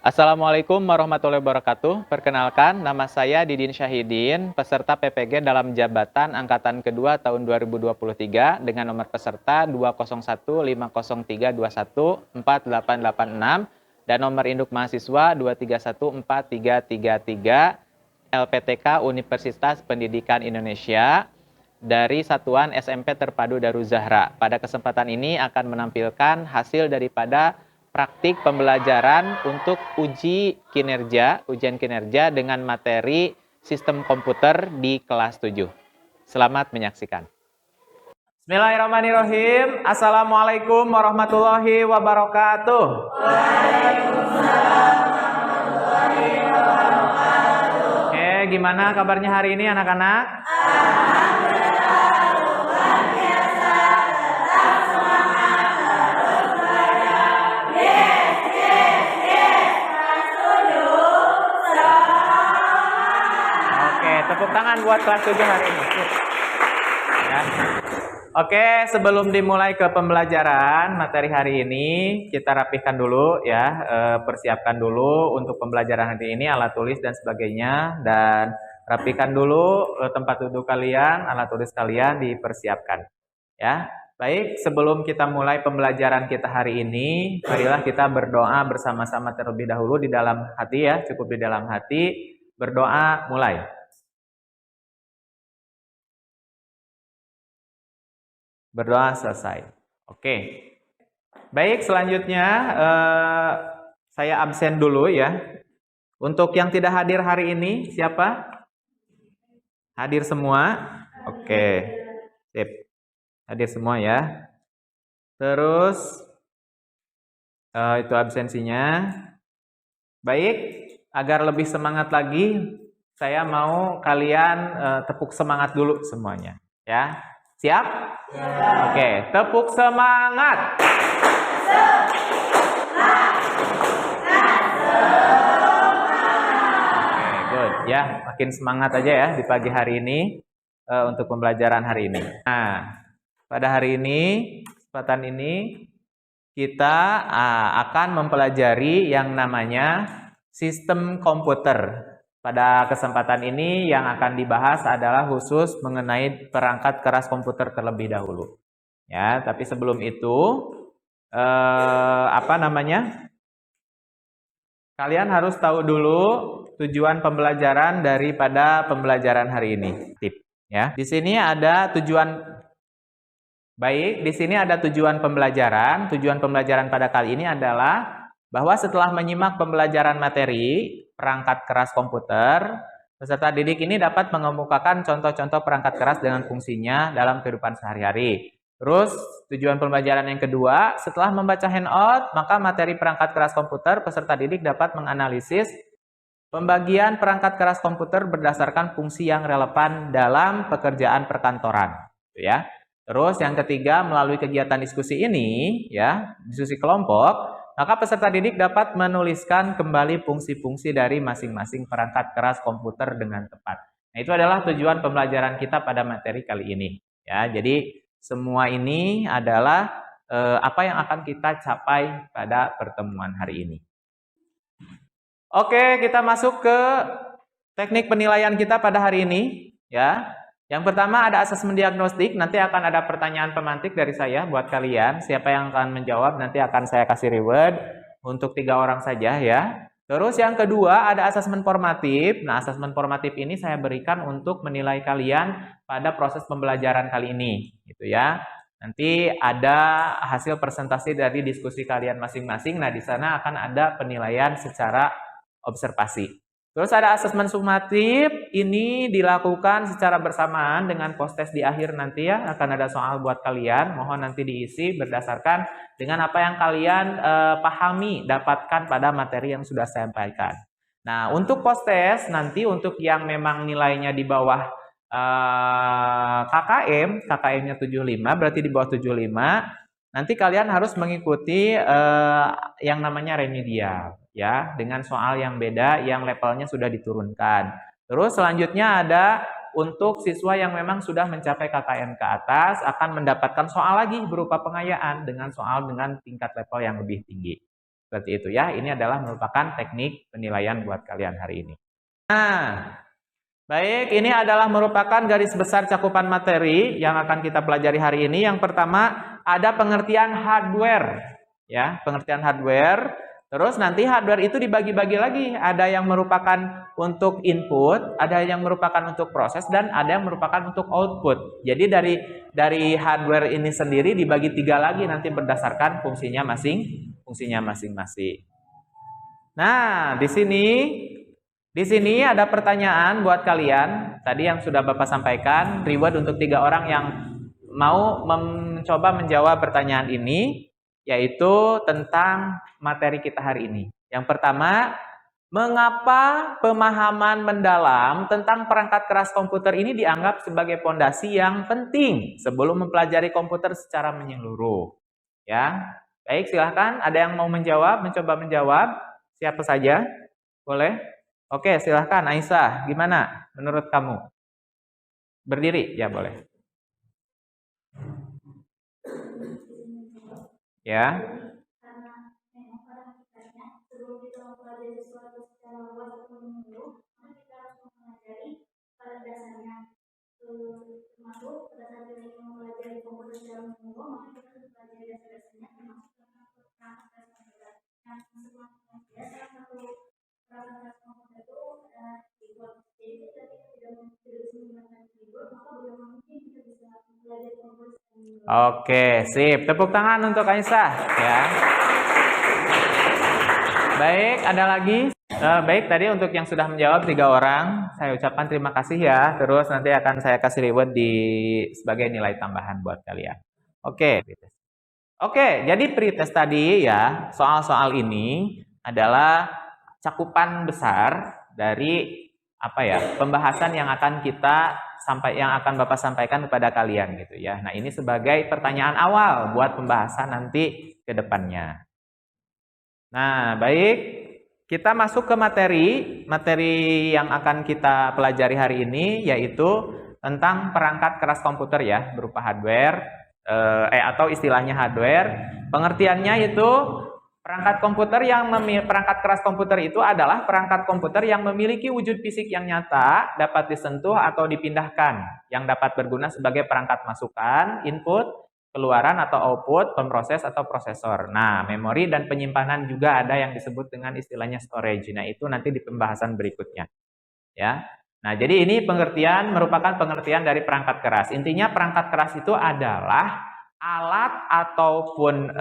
Assalamualaikum warahmatullahi wabarakatuh. Perkenalkan, nama saya Didin Syahidin, peserta PPG dalam jabatan Angkatan Kedua tahun 2023 dengan nomor peserta 2015032148886 dan nomor induk mahasiswa 2314333 LPTK Universitas Pendidikan Indonesia dari Satuan SMP Terpadu Darul Zahra. Pada kesempatan ini akan menampilkan hasil daripada praktik pembelajaran untuk ujian kinerja dengan materi sistem komputer di kelas 7. Selamat menyaksikan. Bismillahirrahmanirrahim. Assalamualaikum warahmatullahi wabarakatuh. Waalaikumsalam warahmatullahi wabarakatuh. Oke, gimana kabarnya hari ini anak-anak? Tepuk tangan buat kelas 7 hari ini. Ya. Oke, sebelum dimulai ke pembelajaran materi hari ini, kita rapihkan dulu ya, persiapkan dulu untuk pembelajaran hari ini alat tulis dan sebagainya, dan rapikan dulu tempat duduk kalian, alat tulis kalian dipersiapkan. Ya. Baik, sebelum kita mulai pembelajaran kita hari ini, marilah kita berdoa bersama-sama terlebih dahulu di dalam hati ya, cukup di dalam hati. Berdoa mulai. Berdoa selesai. Oke. Baik, selanjutnya saya absen dulu ya. Untuk yang tidak hadir hari ini, siapa? Hadir semua? Oke. Sip. Hadir semua ya. Terus, itu absensinya. Baik, agar lebih semangat lagi, saya mau kalian tepuk semangat dulu semuanya. Ya. Siap? Ya. Oke, tepuk semangat. Oke, good. Ya, makin semangat aja ya di pagi hari ini untuk pembelajaran hari ini. Nah, pada hari ini, kesempatan ini kita akan mempelajari yang namanya sistem komputer. Pada kesempatan ini yang akan dibahas adalah khusus mengenai perangkat keras komputer terlebih dahulu. Ya, tapi sebelum itu kalian harus tahu dulu tujuan pembelajaran daripada pembelajaran hari ini. Tip, ya. Di sini ada tujuan pembelajaran. Tujuan pembelajaran pada kali ini adalah bahwa setelah menyimak pembelajaran materi perangkat keras komputer, peserta didik ini dapat mengemukakan contoh-contoh perangkat keras dengan fungsinya dalam kehidupan sehari-hari. Terus, tujuan pembelajaran yang kedua, setelah membaca handout, maka materi perangkat keras komputer, peserta didik dapat menganalisis pembagian perangkat keras komputer berdasarkan fungsi yang relevan dalam pekerjaan perkantoran. Ya. Terus, yang ketiga, melalui kegiatan diskusi ini, ya, diskusi kelompok, maka peserta didik dapat menuliskan kembali fungsi-fungsi dari masing-masing perangkat keras komputer dengan tepat. Nah, itu adalah tujuan pembelajaran kita pada materi kali ini. Ya, jadi semua ini adalah apa yang akan kita capai pada pertemuan hari ini. Oke, kita masuk ke teknik penilaian kita pada hari ini. Ya. Yang pertama ada asesmen diagnostik, nanti akan ada pertanyaan pemantik dari saya buat kalian. Siapa yang akan menjawab nanti akan saya kasih reward untuk 3 orang saja ya. Terus yang kedua ada asesmen formatif. Nah, asesmen formatif ini saya berikan untuk menilai kalian pada proses pembelajaran kali ini, gitu ya. Nanti ada hasil presentasi dari diskusi kalian masing-masing. Nah, di sana akan ada penilaian secara observasi. Terus ada asesmen sumatif, ini dilakukan secara bersamaan dengan post-test di akhir nanti ya, akan ada soal buat kalian, mohon nanti diisi berdasarkan dengan apa yang kalian pahami, dapatkan pada materi yang sudah saya sampaikan. Nah, untuk post-test nanti untuk yang memang nilainya di bawah KKM-nya 75, berarti di bawah 75, nanti kalian harus mengikuti yang namanya remedial. Ya, dengan soal yang beda yang levelnya sudah diturunkan. Terus selanjutnya ada untuk siswa yang memang sudah mencapai KKM ke atas akan mendapatkan soal lagi berupa pengayaan dengan soal dengan tingkat level yang lebih tinggi. Seperti itu ya. Ini adalah merupakan teknik penilaian buat kalian hari ini. Nah, baik, ini adalah merupakan garis besar cakupan materi yang akan kita pelajari hari ini. Yang pertama, ada pengertian hardware. Ya, pengertian hardware. Terus nanti hardware itu dibagi-bagi lagi. Ada yang merupakan untuk input, ada yang merupakan untuk proses, dan ada yang merupakan untuk output. Jadi dari hardware ini sendiri dibagi 3 lagi nanti berdasarkan fungsinya masing-masing. Nah, di sini ada pertanyaan buat kalian. Tadi yang sudah Bapak sampaikan, reward untuk 3 orang yang mau mencoba menjawab pertanyaan ini, yaitu tentang materi kita hari ini. Yang pertama, mengapa pemahaman mendalam tentang perangkat keras komputer ini dianggap sebagai fondasi yang penting sebelum mempelajari komputer secara menyeluruh? Ya, baik, silahkan. Ada yang mau mencoba menjawab? Siapa saja? Boleh? Oke, silahkan Aisyah. Gimana menurut kamu? Berdiri? Ya, boleh. Ya. Oke, sip. Tepuk tangan untuk Aisyah ya. Baik, ada lagi? Baik, tadi untuk yang sudah menjawab 3 orang, saya ucapkan terima kasih ya. Terus nanti akan saya kasih reward sebagai nilai tambahan buat kalian. Oke. Oke, jadi pretest tadi ya, soal-soal ini adalah cakupan besar dari pembahasan yang akan Bapak sampaikan kepada kalian gitu ya. Nah, ini sebagai pertanyaan awal buat pembahasan nanti ke depannya. Nah, baik, kita masuk ke materi yang akan kita pelajari hari ini, yaitu tentang perangkat keras komputer ya, berupa hardware atau istilahnya hardware. Pengertiannya itu perangkat keras komputer itu adalah perangkat komputer yang memiliki wujud fisik yang nyata, dapat disentuh atau dipindahkan, yang dapat berguna sebagai perangkat masukan, input, keluaran atau output, pemproses atau prosesor. Nah, memori dan penyimpanan juga ada yang disebut dengan istilahnya storage. Nah, itu nanti di pembahasan berikutnya. Ya. Nah, jadi ini merupakan pengertian dari perangkat keras. Intinya perangkat keras itu adalah alat ataupun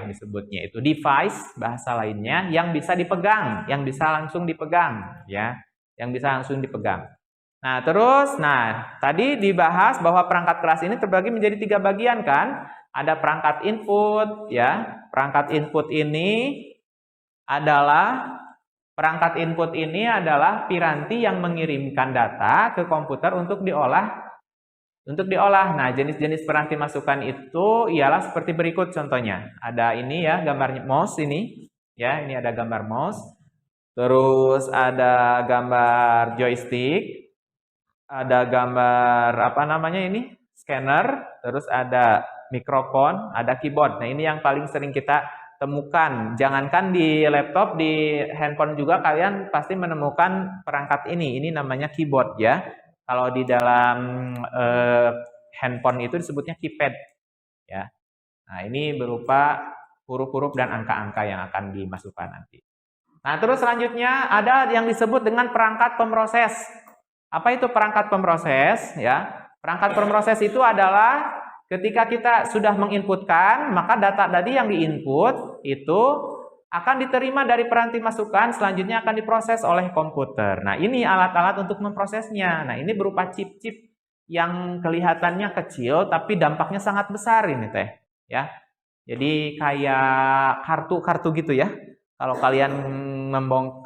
disebutnya itu device bahasa lainnya yang bisa dipegang, yang bisa langsung dipegang ya, yang bisa langsung dipegang. Nah, tadi dibahas bahwa perangkat keras ini terbagi menjadi 3 bagian kan? Ada perangkat input ya. Perangkat input ini adalah piranti yang mengirimkan data ke komputer untuk diolah. Nah, jenis-jenis piranti masukan itu ialah seperti berikut contohnya. Ada ini ya, gambar mouse ini. Ya, ini ada gambar mouse. Terus ada gambar joystick. Ada gambar scanner. Terus ada mikrofon, ada keyboard. Nah, ini yang paling sering kita temukan. Jangankan di laptop, di handphone juga kalian pasti menemukan perangkat ini. Ini namanya keyboard ya. Kalau di dalam handphone itu disebutnya keypad ya. Nah, ini berupa huruf-huruf dan angka-angka yang akan dimasukkan nanti. Nah, terus selanjutnya ada yang disebut dengan perangkat pemroses. Apa itu perangkat pemroses ya? Perangkat pemroses itu adalah ketika kita sudah menginputkan, maka data tadi yang diinput itu akan diterima dari peranti masukan, selanjutnya akan diproses oleh komputer. Nah, ini alat-alat untuk memprosesnya. Nah, ini berupa chip-chip yang kelihatannya kecil, tapi dampaknya sangat besar ini teh. Ya, jadi kayak kartu-kartu gitu ya. Kalau kalian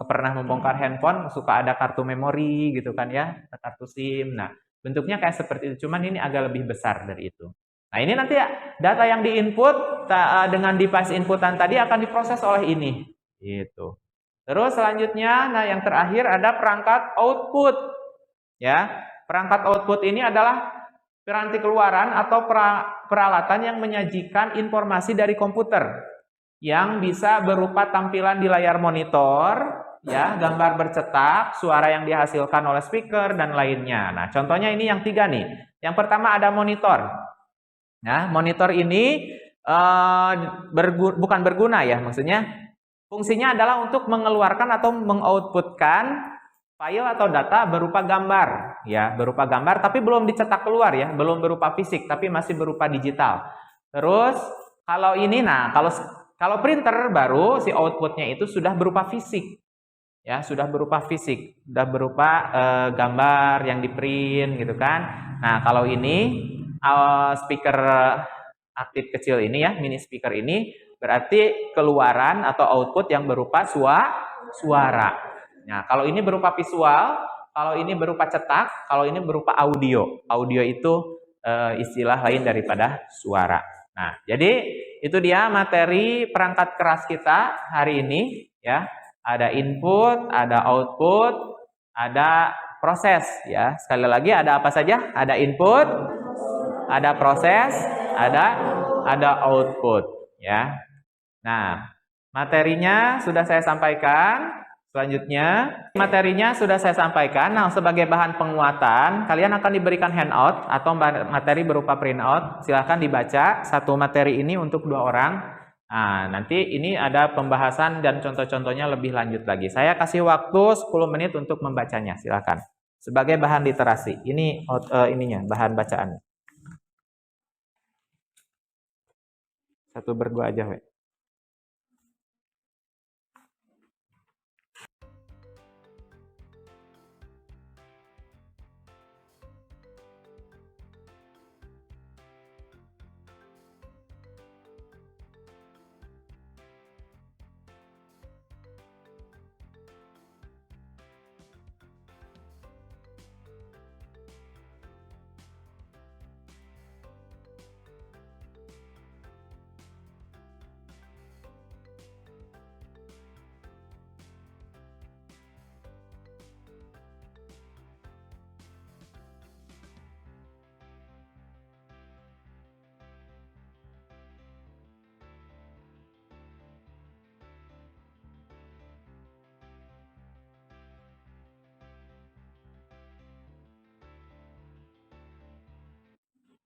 pernah membongkar handphone, suka ada kartu memori gitu kan ya, kartu SIM. Nah, bentuknya kayak seperti itu, cuman ini agak lebih besar dari itu. Nah, ini nanti data yang diinput dengan device inputan tadi akan diproses oleh ini. Gitu. Terus selanjutnya, yang terakhir ada perangkat output. Ya, perangkat output ini adalah piranti keluaran atau peralatan yang menyajikan informasi dari komputer. yang bisa berupa tampilan di layar monitor, ya, gambar bercetak, suara yang dihasilkan oleh speaker, dan lainnya. Nah, contohnya ini yang 3 nih. Yang pertama ada monitor. Nah, monitor ini bukan berguna ya, maksudnya fungsinya adalah untuk mengeluarkan atau mengoutputkan file atau data berupa gambar, ya, berupa gambar, tapi belum dicetak keluar ya, belum berupa fisik, tapi masih berupa digital. Terus kalau ini, nah, kalau printer baru si outputnya itu sudah berupa fisik, ya, sudah berupa fisik, sudah berupa gambar yang di print gitu kan. Nah, kalau ini speaker aktif kecil ini ya, mini speaker ini berarti keluaran atau output yang berupa suara. Nah, kalau ini berupa visual, kalau ini berupa cetak, kalau ini berupa audio. Audio itu istilah lain daripada suara. Nah, jadi itu dia materi perangkat keras kita hari ini ya. Ada input, ada output, ada proses ya. Sekali lagi ada apa saja? Ada input, ada proses, ada output ya. Nah, materinya sudah saya sampaikan. Selanjutnya, materinya sudah saya sampaikan. Nah, sebagai bahan penguatan, kalian akan diberikan handout atau materi berupa printout. Silahkan dibaca satu materi ini untuk 2 orang. Nah, nanti ini ada pembahasan dan contoh-contohnya lebih lanjut lagi. Saya kasih waktu 10 menit untuk membacanya. Silahkan. Sebagai bahan literasi. Ini ininya, bahan bacaan. 1 berdua aja, we.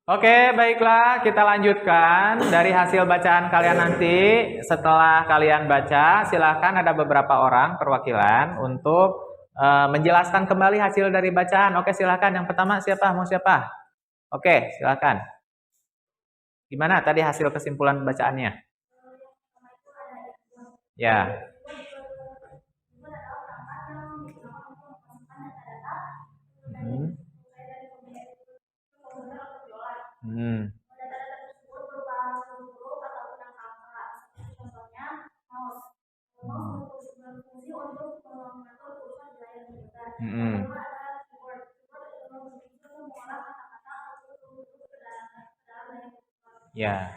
Oke, baiklah, kita lanjutkan dari hasil bacaan kalian nanti. Setelah kalian baca, silakan ada beberapa orang perwakilan untuk menjelaskan kembali hasil dari bacaan. Oke, silakan. Yang pertama siapa? Mau siapa? Oke, silakan. Gimana tadi hasil kesimpulan bacaannya? Ya. Ya.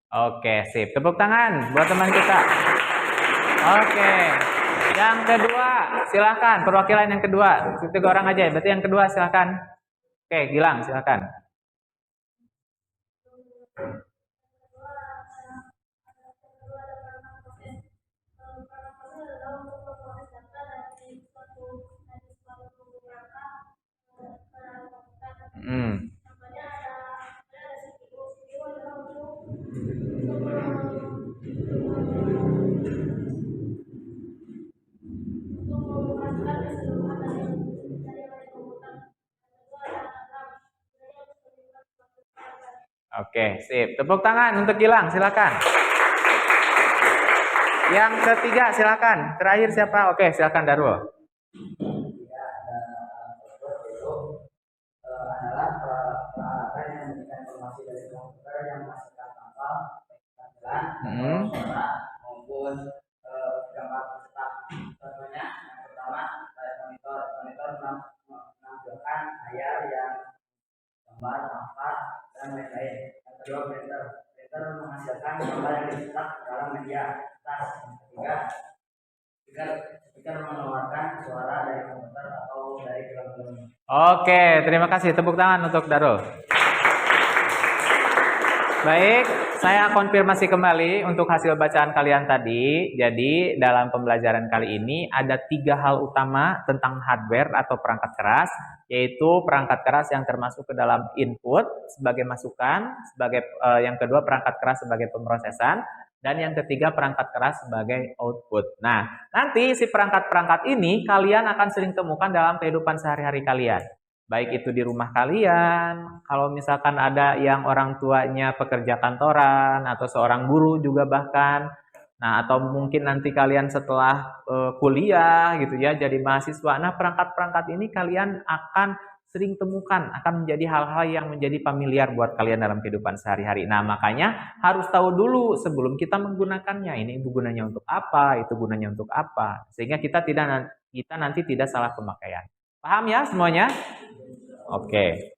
Oke, sip. Tepuk tangan buat teman kita. Oke. Yang kedua, silakan. Perwakilan yang kedua. 3 orang aja. Berarti yang kedua silakan. Oke, Gilang silakan. Oke, sip. Tepuk tangan untuk Gilang, silakan. Yang ketiga, silakan. Terakhir siapa? Oke, silakan Darul. Adalah peralatan yang memberikan informasi dari komputer yang menghasilkan sampel, maupun gambar cetak. Contohnya, yang pertama, monitor. Monitor menampilkan layar yang gambar, angka, dan lain-lain. Yang kedua, printer. Printer menghasilkan gambar yang dicetak dalam media tas. Yang ketiga, speaker mengeluarkan suara dari komputer atau dari film-film. Oke, terima kasih. Tepuk tangan untuk Darul. Baik, saya konfirmasi kembali untuk hasil bacaan kalian tadi. Jadi, dalam pembelajaran kali ini ada 3 hal utama tentang hardware atau perangkat keras, yaitu perangkat keras yang termasuk ke dalam input sebagai masukan, yang kedua perangkat keras sebagai pemrosesan, dan yang ketiga perangkat keras sebagai output. Nah, nanti si perangkat-perangkat ini kalian akan sering temukan dalam kehidupan sehari-hari kalian. Baik itu di rumah kalian, kalau misalkan ada yang orang tuanya pekerja kantoran atau seorang guru juga bahkan. Nah, atau mungkin nanti kalian setelah kuliah gitu ya, jadi mahasiswa. Nah, perangkat-perangkat ini kalian akan sering temukan, akan menjadi hal-hal yang menjadi familiar buat kalian dalam kehidupan sehari-hari. Nah, makanya harus tahu dulu sebelum kita menggunakannya. Ini gunanya untuk apa, itu gunanya untuk apa. Sehingga kita nanti tidak salah pemakaian. Paham ya semuanya? Oke.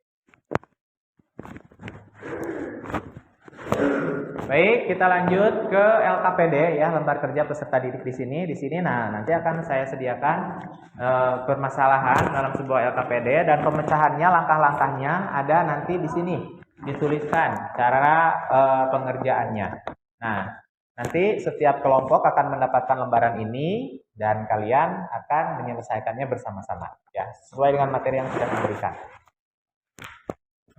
Baik, kita lanjut ke LKPD ya, lembar kerja peserta didik di sini. Nah, nanti akan saya sediakan permasalahan dalam sebuah LKPD dan pemecahannya, langkah-langkahnya ada nanti di sini dituliskan cara pengerjaannya. Nah, nanti setiap kelompok akan mendapatkan lembaran ini dan kalian akan menyelesaikannya bersama-sama ya, sesuai dengan materi yang sudah diberikan.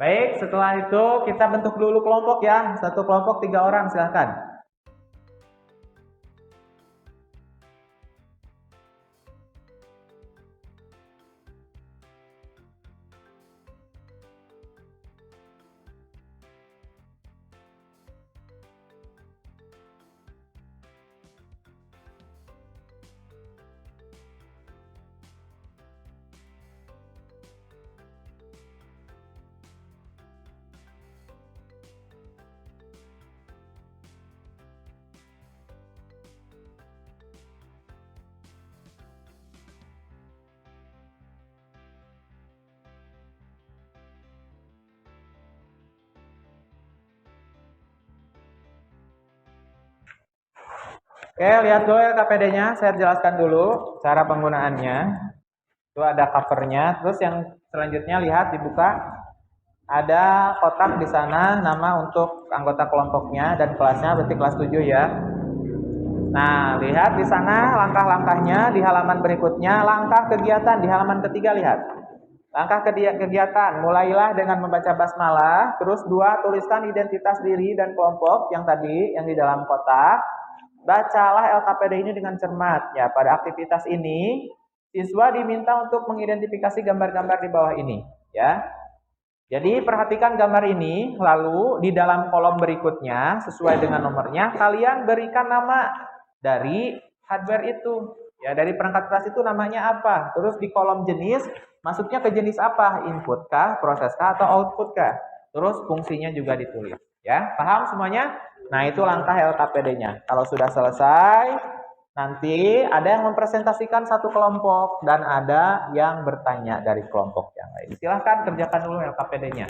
Baik, setelah itu kita bentuk dulu kelompok ya. Satu kelompok 3 orang, silahkan. Oke, lihat dulu LKPD-nya. Saya jelaskan dulu cara penggunaannya. Itu ada covernya. Terus yang selanjutnya lihat dibuka. Ada kotak di sana nama untuk anggota kelompoknya dan kelasnya, berarti kelas 7 ya. Nah, lihat di sana langkah-langkahnya di halaman berikutnya, langkah kegiatan di halaman ketiga lihat. Langkah kegiatan, mulailah dengan membaca basmalah, terus 2 tuliskan identitas diri dan kelompok yang tadi yang di dalam kotak. Bacalah LKPD ini dengan cermat ya. Pada aktivitas ini, siswa diminta untuk mengidentifikasi gambar-gambar di bawah ini ya. Jadi perhatikan gambar ini, lalu di dalam kolom berikutnya sesuai dengan nomornya kalian berikan nama dari hardware itu. Ya, dari perangkat keras itu namanya apa? Terus di kolom jenis, masuknya ke jenis apa? Input kah, proses kah, atau output kah? Terus fungsinya juga ditulis. Ya, paham semuanya? Nah, itu langkah LKPD-nya. Kalau sudah selesai, nanti ada yang mempresentasikan satu kelompok dan ada yang bertanya dari kelompok yang lain. Silahkan kerjakan dulu LKPD-nya.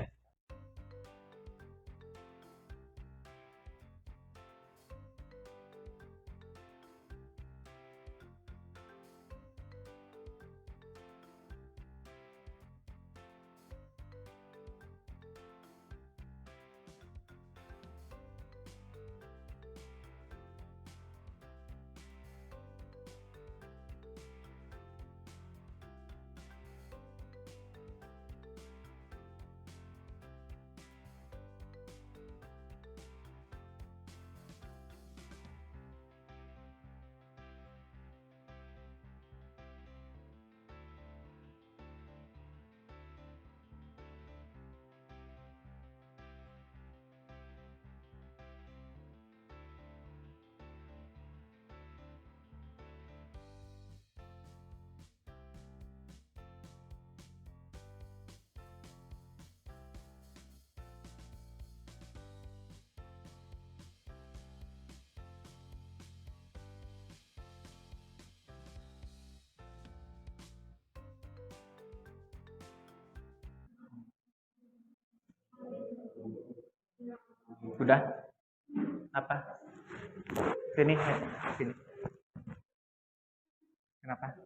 Sudah? Apa? Sini, sini. Kenapa?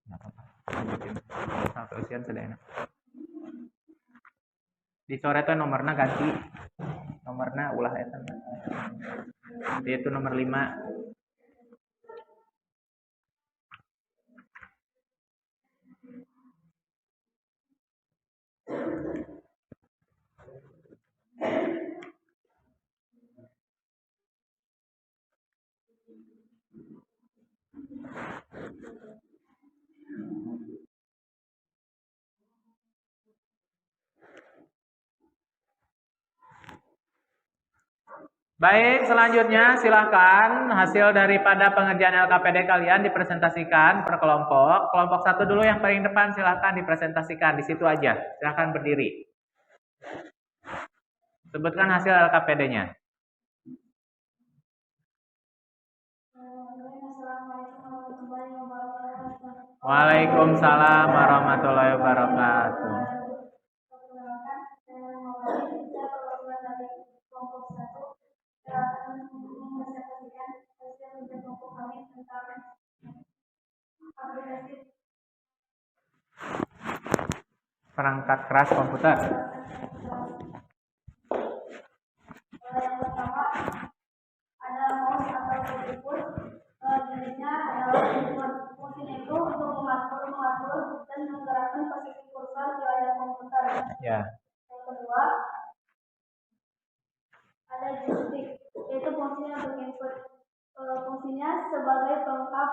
Nggak apa-apa. Lanjutin. Satu usian sudah enak. Di sore tuh nomornya ganti. Nomornya ulah eta. Itu nomor 5. Baik, selanjutnya silahkan hasil daripada pengerjaan LKPD kalian dipresentasikan per kelompok. Kelompok 1 dulu yang paling depan silahkan dipresentasikan. Di situ aja, silahkan berdiri. Sebutkan hasil LKPD-nya. Waalaikumsalam warahmatullahi wabarakatuh. Perangkat keras komputer. Yang pertama ada mouse atau keyboard, jenisnya adalah keyboard. Fungsinya itu untuk mengatur dan menggerakkan posisi kursor di layar komputer. Ya. Yang kedua ada joystick, yaitu fungsinya untuk input. Fungsinya sebagai pelengkap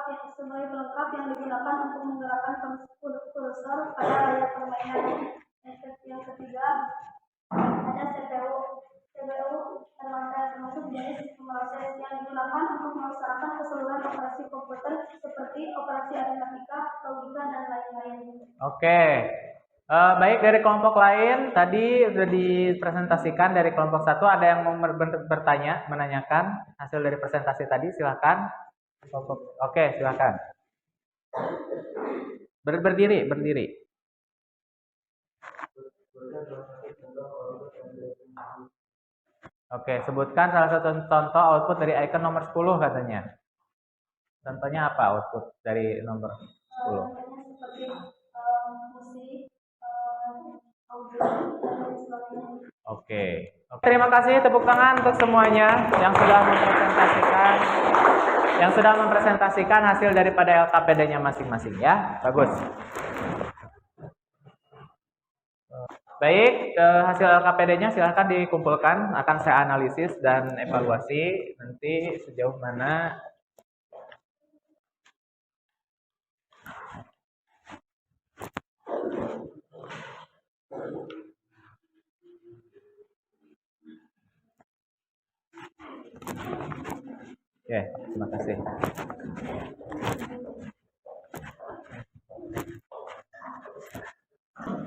yang digunakan untuk menggerakkan kursor pada layar permainan. Yang ketiga ada CPU. CPU termasuk jenis pemroses yang digunakan untuk melaksanakan keseluruhan operasi komputer seperti operasi aritmatika, logika, dan lain-lain. Oke. Baik, dari kelompok lain tadi sudah dipresentasikan. Dari kelompok 1 ada yang mau bertanya, menanyakan hasil dari presentasi tadi, silakan. Oke, silakan. Berdiri. Oke, sebutkan salah satu contoh output dari icon nomor 10 katanya. Contohnya apa output dari nomor 10? Seperti musik, audio, dan lain sebagainya. Oke. Terima kasih, tepuk tangan untuk semuanya yang sudah mempresentasikan hasil daripada LKPD-nya masing-masing ya. Bagus. Baik, hasil LKPD-nya silahkan dikumpulkan, akan saya analisis dan evaluasi nanti sejauh mana Oke, terima kasih.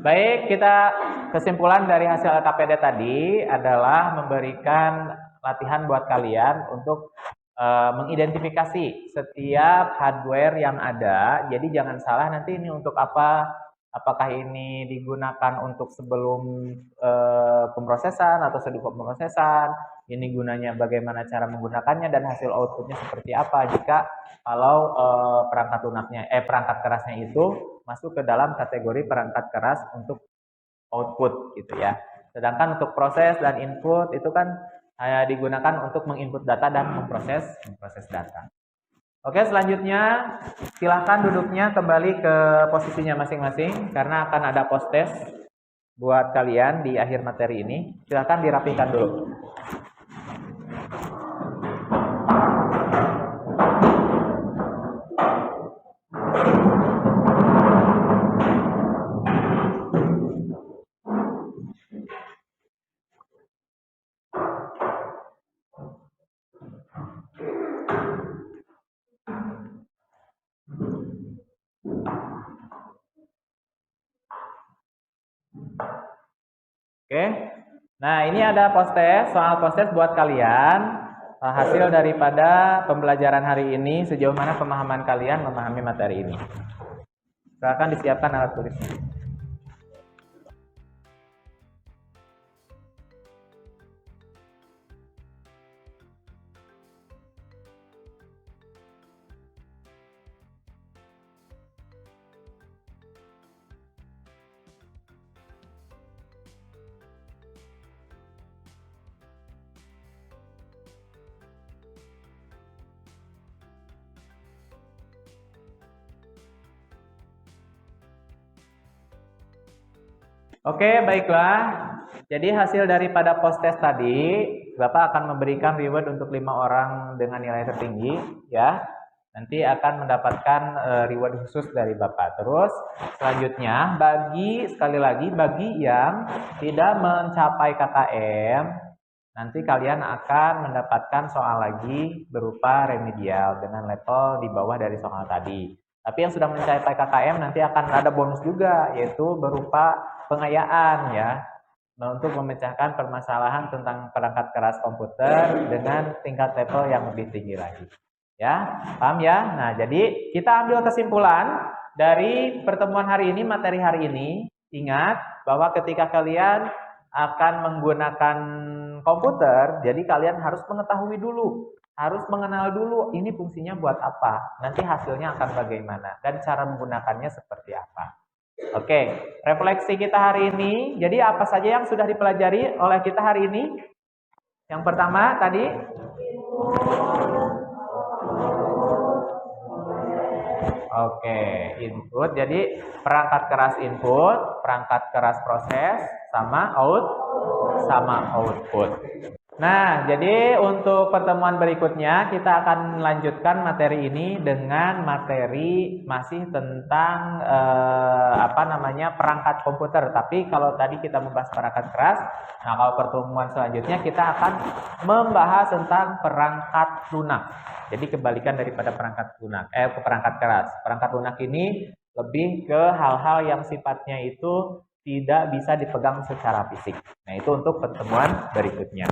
Baik, kita kesimpulan dari hasil LKPD tadi adalah memberikan latihan buat kalian untuk mengidentifikasi setiap hardware yang ada. Jadi jangan salah nanti ini untuk apa? Apakah ini digunakan untuk sebelum pemrosesan atau setelah pemrosesan? Ini gunanya bagaimana cara menggunakannya dan hasil outputnya seperti apa jika kalau perangkat kerasnya itu masuk ke dalam kategori perangkat keras untuk output gitu ya. Sedangkan untuk proses dan input itu kan digunakan untuk menginput data dan memproses data. Oke, selanjutnya silahkan duduknya kembali ke posisinya masing-masing karena akan ada post test buat kalian di akhir materi ini. Silahkan dirapikan dulu. Oke, nah ini ada soal post test buat kalian. Hasil daripada pembelajaran hari ini, sejauh mana pemahaman kalian memahami materi ini. Silakan disiapkan alat tulis. Oke, baiklah. Jadi hasil daripada post test tadi, Bapak akan memberikan reward untuk 5 orang dengan nilai tertinggi, ya. Nanti akan mendapatkan reward khusus dari Bapak. Terus selanjutnya, sekali lagi bagi yang tidak mencapai KKM, nanti kalian akan mendapatkan soal lagi berupa remedial dengan level di bawah dari soal tadi. Tapi yang sudah mencapai KKM nanti akan ada bonus juga, yaitu berupa pengayaan ya. Nah, untuk memecahkan permasalahan tentang perangkat keras komputer dengan tingkat level yang lebih tinggi lagi. Ya, paham ya? Nah, jadi kita ambil kesimpulan dari pertemuan hari ini, materi hari ini. Ingat bahwa ketika kalian akan menggunakan komputer, jadi kalian harus mengetahui dulu, harus mengenal dulu ini fungsinya buat apa, nanti hasilnya akan bagaimana, dan cara menggunakannya seperti apa. Oke, refleksi kita hari ini, jadi apa saja yang sudah dipelajari oleh kita hari ini? Yang pertama tadi, oke, input, jadi perangkat keras input, perangkat keras proses, sama output. Nah, jadi untuk pertemuan berikutnya kita akan melanjutkan materi ini dengan materi masih tentang perangkat komputer. Tapi kalau tadi kita membahas perangkat keras, nah kalau pertemuan selanjutnya kita akan membahas tentang perangkat lunak. Jadi kebalikan daripada perangkat lunak, ke perangkat keras. Perangkat lunak ini lebih ke hal-hal yang sifatnya itu tidak bisa dipegang secara fisik. Nah, itu untuk pertemuan berikutnya.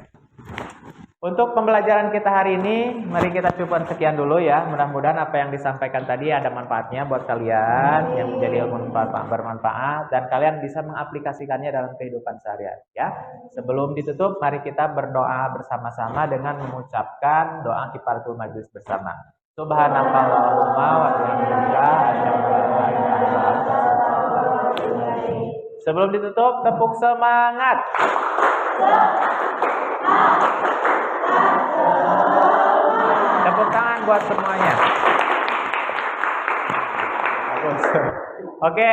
Untuk pembelajaran kita hari ini, mari kita cukupkan sekian dulu ya. Mudah-mudahan apa yang disampaikan tadi ada manfaatnya buat kalian, yang menjadi ilmu bermanfaat, dan kalian bisa mengaplikasikannya dalam kehidupan sehari-hari ya. Sebelum ditutup, mari kita berdoa bersama-sama dengan mengucapkan doa kifaratul majlis bersama. Subhanakallahumma wa bihamdika asyhadu an la ilaha illa anta astaghfiruka wa atubu ilaik. Sebelum ditutup, tepuk semangat. Tepuk tangan buat semuanya. Bagus. Oke,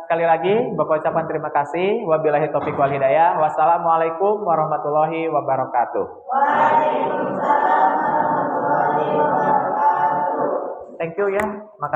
sekali lagi Bapak ucapkan terima kasih. Wabillahi taufiq wal hidayah. Wassalamualaikum warahmatullahi wabarakatuh. Waalaikumsalam warahmatullahi wabarakatuh. Thank you ya. Makasih.